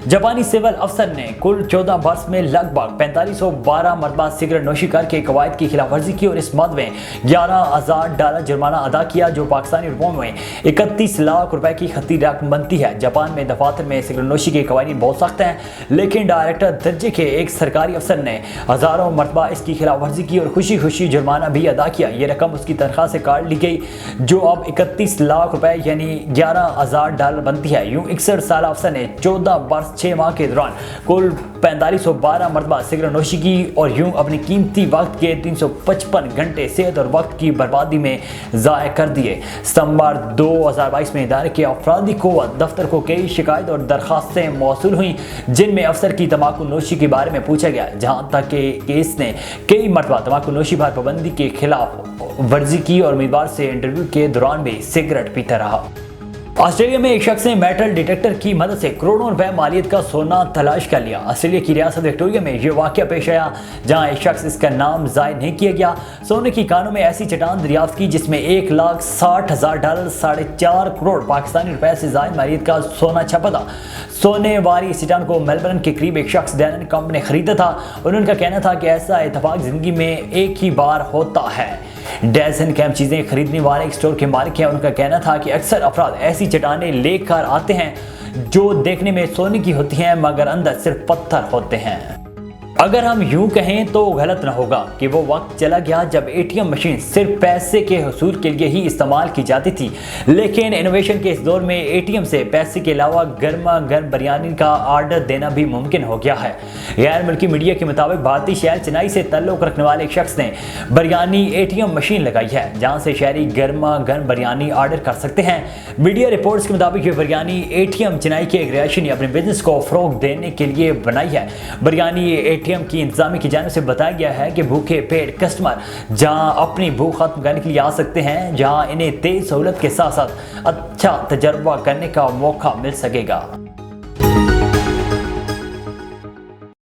जापानी सिविल अफसर ने कुल 14 बरस में लगभग 4512 मरतबा सिगरेट नोशी करके कवायद की खिलाफ वर्जी की और इस मद में $11,000 जुर्माना अदा किया, जो पाकिस्तानी रुपयों में 31 लाख रुपए की खती रकम बनती है। जापान में दफातर में सिगरेट नोशी के कवानीन बहुत सख्त हैं, लेकिन डायरेक्टर दर्जे के एक सरकारी अफसर ने हज़ारों मरतबा इसकी खिलाफ वर्जी की और खुशी खुशी जुर्माना भी अदा किया। ये रकम उसकी तनख्वाह से काट ली गई, जो अब 31 लाख रुपए यानी $11,000 बनती है। यूं 61 साल अफसर ने 14 बरस 6 माह के दौरान कुल 4512 मरतबा सिगरेट नोशी की और यूं अपनी कीमती वक्त के 355 घंटे सेहत और वक्त की बर्बादी में ज़ाय कर दिए। सितंबर 2022 में इदारे के अफरादी क़ुव्वत दफ्तर को कई शिकायत और दरखास्तें मौसूल हुई, जिनमें अफसर की तंबाकू नोशी के बारे में पूछा गया, जहाँ तक कि इसने कई मरतबा तंबाकू नोशी पर पाबंदी के खिलाफ वर्जी की और उम्मीदवार से इंटरव्यू के दौरान भी सिगरेट पीता रहा। ऑस्ट्रेलिया में एक शख्स ने मेटल डिटेक्टर की मदद से करोड़ों रुपए मालियत का सोना तलाश कर लिया। ऑस्ट्रेलिया की रियासत विक्टोरिया में यह वाकया पेश आया, जहां एक शख्स, इसका नाम जाहिर नहीं किया गया, सोने की कानों में ऐसी चट्टान दरियाफ्त की जिसमें $1,60,000 4.5 करोड़ पाकिस्तानी रुपए से जायद मालियत का सोना छपा था। सोने वाली इस चट्टान को मेलबर्न के करीब एक शख्स डैनन कंप ने खरीदा था और उनका कहना था कि ऐसा इत्तेफाक जिंदगी में एक ही बार होता है। डैसन कैंप चीज़ें खरीदने वाले एक स्टोर के मालिक हैं। उनका कहना था कि अक्सर अफराद ऐसी चट्टानें लेकर आते हैं जो देखने में सोने की होती हैं मगर अंदर सिर्फ पत्थर होते हैं। अगर हम यूं कहें तो गलत न होगा कि वो वक्त चला गया जब एटीएम मशीन सिर्फ पैसे के हुसूल के लिए ही इस्तेमाल की जाती थी, लेकिन इनोवेशन के इस दौर में एटीएम से पैसे के अलावा गर्मा गर्म बिरयानी का आर्डर देना भी मुमकिन हो गया है। गैर मुल्की मीडिया के मुताबिक भारतीय शहर चेन्नई से ताल्लुक़ रखने वाले एक शख्स ने बिरयानी एटीएम मशीन लगाई है, जहाँ से शहरी गर्मा गर्म बिरयानी आर्डर कर सकते हैं। मीडिया रिपोर्ट्स के मुताबिक ये बिरयानी एटीएम चेन्नई के एक रिहायशी ने अपने बिजनेस को फ़रोग़ देने के लिए बनाई है। बिरयानी एटीएम की इंतजामी की जानिब से बताया गया है कि भूखे पेट कस्टमर जहां अपनी भूख खत्म करने के लिए आ सकते हैं, जहां इन्हें तेज सहूलत के साथ साथ अच्छा तजर्बा करने का मौका मिल सकेगा।